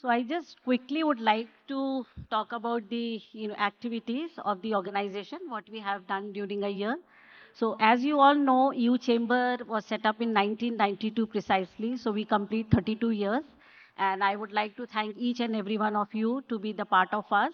So I just quickly would like to talk about the activities of the organization, what we have done during a year. So as you all know, EU Chamber was set up in 1992 precisely. So we complete 32 years. And I would like to thank each and every one of you to be the part of us.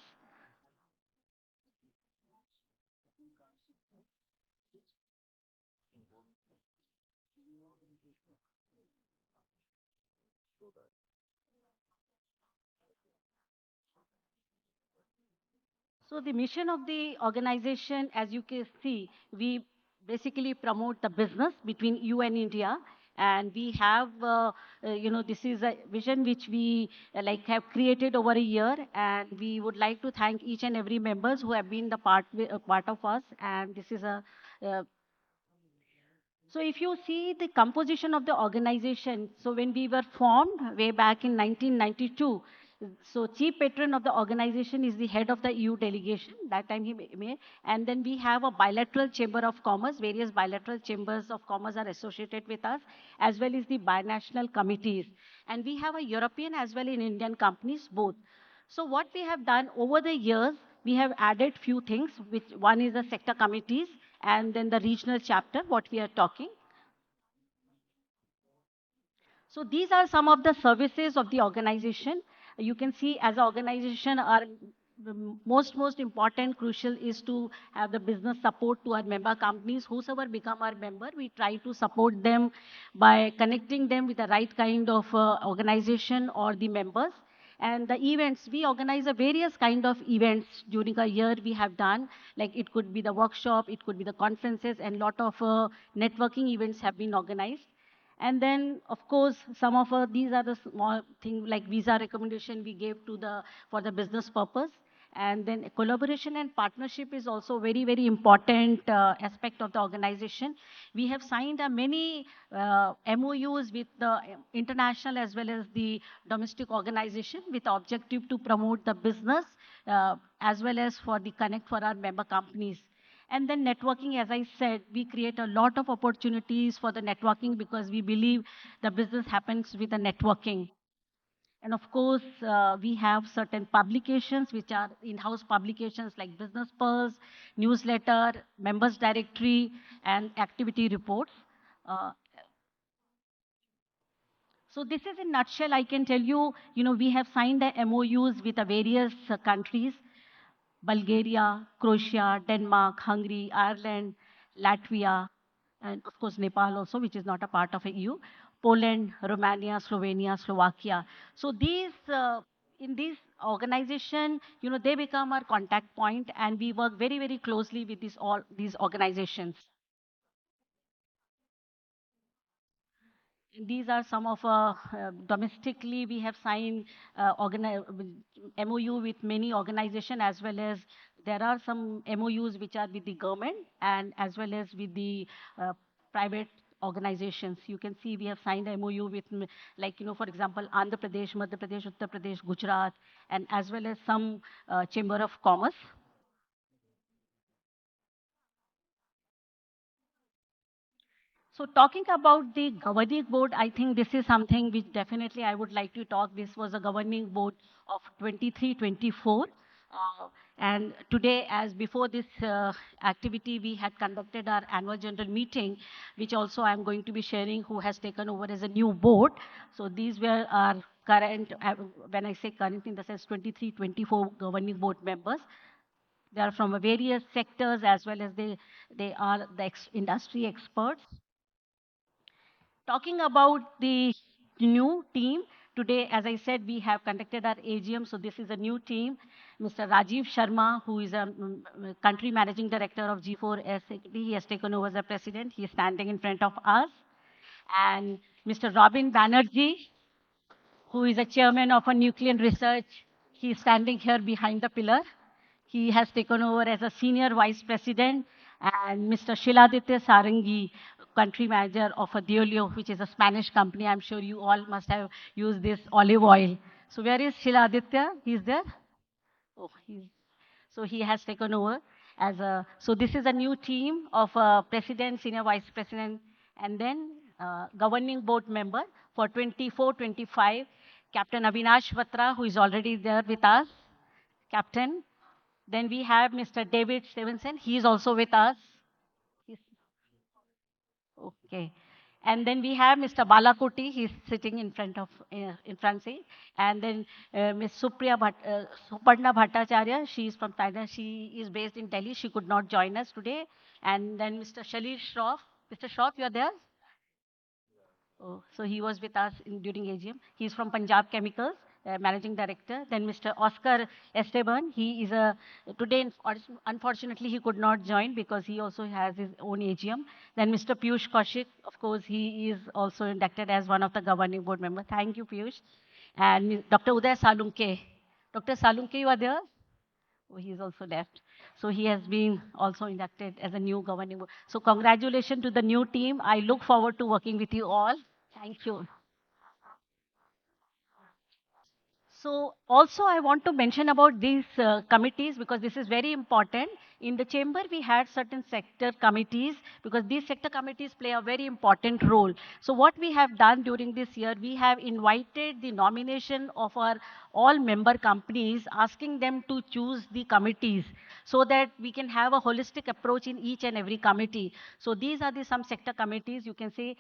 So the mission of the organization, as you can see, we basically promote the business between you and India. And we have, this is a vision which we like have created over a year. And we would like to thank each and every members who have been the part of us. And this is a uh, so if you see the composition of the organization, so when we were formed way back in 1992, so chief patron of the organization is the head of the EU delegation. That time he made, and then we have a bilateral chamber of commerce. Various bilateral chambers of commerce are associated with us, as well as the binational committees. And we have a European as well in Indian companies both. So what we have done over the years, we have added few things, which one is the sector committees, and then the regional chapter, what we are talking. So these are some of the services of the organization. You can see as an organization, our most important crucial is to have the business support to our member companies. Whosoever become our member, we try to support them by connecting them with the right kind of organization or the members. And the events, we organize a various kind of events during a year we have done. Like it could be the workshop, it could be the conferences, and lot of networking events have been organized. And then, of course, some of these are the small things like visa recommendation we gave to the for the business purpose. And then collaboration and partnership is also very important aspect of the organization. We have signed many MOUs with the international as well as the domestic organization with the objective to promote the business as well as for the connect for our member companies. And then networking, as I said, we create a lot of opportunities for the networking because we believe the business happens with the networking. And of course, we have certain publications which are in-house publications like Business Pulse, newsletter, members directory, and activity reports. Uh, so this is in nutshell, I can tell you, we have signed the MOUs with the various countries. Bulgaria, Croatia, Denmark, Hungary, Ireland, Latvia, and of course Nepal also, which is not a part of EU, Poland, Romania, Slovenia, Slovakia. So in this organization, they become our contact point, and we work very closely with all these organizations. These are some of domestically we have signed MOU with many organizations as well as there are some MOUs which are with the government and as well as with the uh, private organizations. You can see we have signed a MOU with like for example Andhra Pradesh, Madhya Pradesh, Uttar Pradesh, Gujarat, and as well as some Chamber of Commerce. So talking about the governing board, I think this is something which definitely I would like to talk. This was a governing board of 23-24. And today, as before this activity, we had conducted our annual general meeting, which also I'm going to be sharing who has taken over as a new board. So these were our current, when I say current in the sense 23-24 governing board members. They are from various sectors as well as they are the industry experts. Talking about the new team, today, as I said, we have conducted our AGM. So this is a new team. Mr. Rajiv Sharma, who is a country managing director of G4S, he has taken over as a president. He is standing in front of us. And Mr. Robin Banerjee, who is a chairman of a nuclear research, he is standing here behind the pillar. He has taken over as a senior vice president, and Mr. Shiladitya Sarangi, country manager of a Diolio, which is a Spanish company. I'm sure you all must have used this olive oil. So where is Shiladitya? He's there? Oh, so he has taken over as a, so this is a new team of a president, senior vice president, and then governing board member for 24-25. Captain Avinash Batra, who is already there with us. Captain. Then we have Mr. David Stevenson. He is also with us. He's, okay. And then we have Mr. Balakoti. He's sitting in front of in front seat. And then Ms. Suparna Bhattacharya. She is from Thailand. She is based in Delhi. She could not join us today. And then Mr. Shalir Shroff. Mr. Shroff, you are there? Oh, so he was with us during AGM. He's from Punjab Chemicals, managing director. Then Mr. Oscar Esteban. He is a today. Unfortunately, he could not join because he also has his own AGM. Then Mr. Piyush Kaushik. Of course, he is also inducted as one of the governing board members. Thank you, Piyush. And Dr. Uday Salunke. Dr. Salunke, you are there? Oh, he's also left. So he has been also inducted as a new governing board. So congratulations to the new team. I look forward to working with you all. Thank you. So also I want to mention about these committees because this is very important. In the chamber, we had certain sector committees because these sector committees play a very important role. So what we have done during this year, we have invited the nomination of our all member companies, asking them to choose the committees so that we can have a holistic approach in each and every committee. So these are the some sector committees. You can say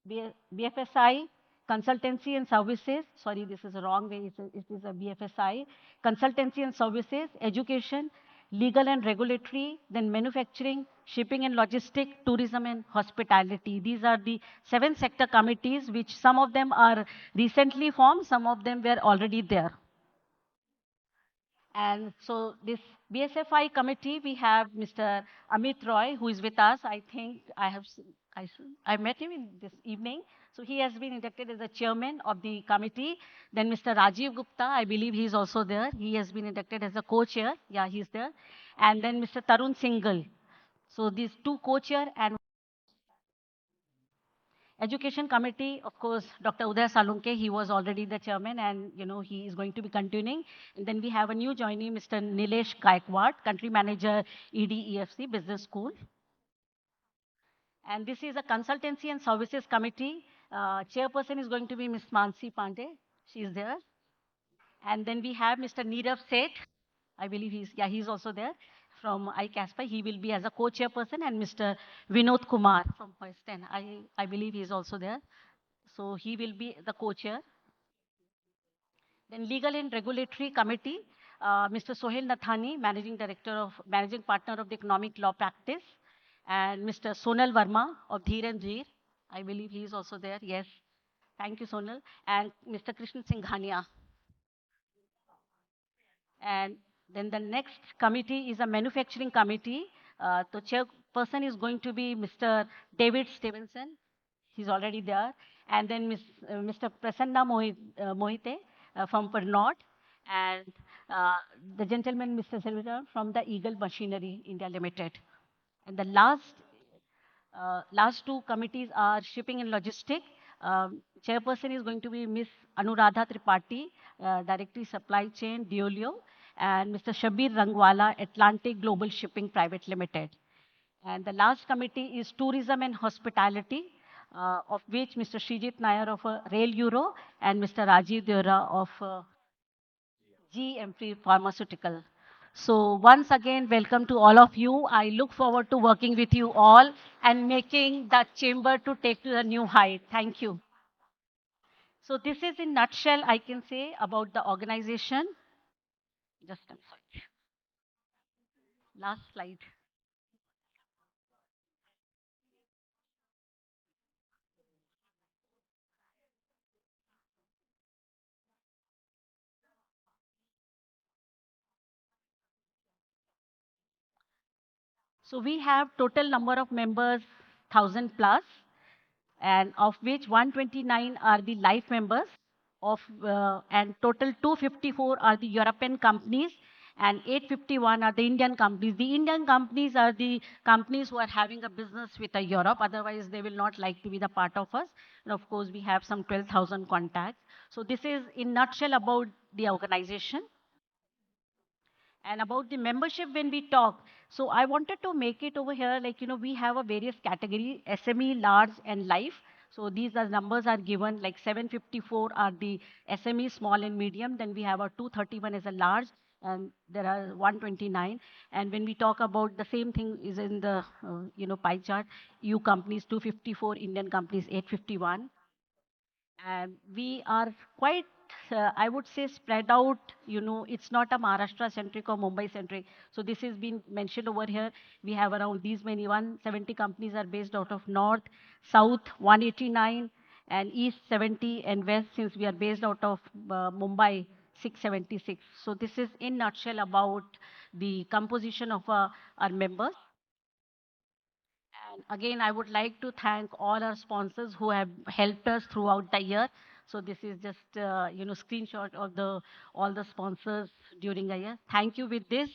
BFSI, consultancy and services. Sorry, this is a wrong way. It is a BFSI, consultancy and services, education, legal and regulatory, then manufacturing, shipping and logistic, tourism and hospitality. These are the 7 sector committees, which some of them are recently formed, some of them were already there. And so this BSFI committee, we have Mr. Amit Roy, who is with us. I think I met him in this evening. So he has been inducted as the chairman of the committee. Then Mr. Rajiv Gupta, I believe he is also there. He has been inducted as the co-chair. Yeah, he's there. And then Mr. Tarun Singhal. So these 2 co-chair and Education Committee, of course, Dr. Uday Salunke, he was already the chairman and, he is going to be continuing. And then we have a new joinee, Mr. Nilesh Gaikwad, Country Manager, EDEFC Business School. And this is a Consultancy and Services Committee. Chairperson is going to be Ms. Mansi Pandey. She is there. And then we have Mr. Neerav Seth. I believe he's also there from ICASPA. He will be as a co-chairperson and Mr. Vinod Kumar from Western. I believe he's also there. So he will be the co-chair. Then Legal and Regulatory Committee, Mr. Sohail Nathani, Managing Partner of the Economic Law Practice, and Mr. Sonal Verma of Dheer and Dheer. I believe he is also there. Yes. Thank you, Sonal. And Mr. Krishna Singhania. And then the next committee is a manufacturing committee. The chairperson is going to be Mr. David Stevenson. He's already there. And then Mr. Prasanna Mohite from Pernod. And the gentleman, Mr. Silvita, from the Eagle Machinery India Limited. And the last 2 committees are shipping and logistic. Chairperson is going to be Ms. Anuradha Tripathi, Director Supply Chain, Deolio, and Mr. Shabir Rangwala, Atlantic Global Shipping Private Limited. And the last committee is tourism and hospitality, of which Mr. Srijit Nair of Rail Euro and Mr. Rajiv Deora of GM Pharmaceutical. So once again, welcome to all of you. I look forward to working with you all and making the chamber to take to a new height. Thank you. So this is in nutshell, I can say about the organization. Just I'm sorry. Last slide. So we have total number of members 1000 plus, and of which 129 are the life members and total 254 are the European companies and 851 are the Indian companies. The Indian companies are the companies who are having a business with Europe. Otherwise, they will not like to be the part of us. And of course, we have some 12,000 contacts. So this is in nutshell about the organization. And about the membership, when we talk, so I wanted to make it over here, like, we have a various category, SME, large, and life. So these are numbers are given, like 754 are the SME, small and medium. Then we have a 231 as a large, and there are 129. And when we talk about the same thing is in the pie chart, EU companies 254, Indian companies 851, and we are quite, I would say, spread out. It's not a Maharashtra centric or Mumbai centric. So this has been mentioned over here. We have around these many 170 companies are based out of north, south 189, and east 70, and west, since we are based out of Mumbai, 676. So this is in nutshell about the composition of our members. And again, I would like to thank all our sponsors who have helped us throughout the year. So this is just screenshot of the all the sponsors during the year. Thank you. With this,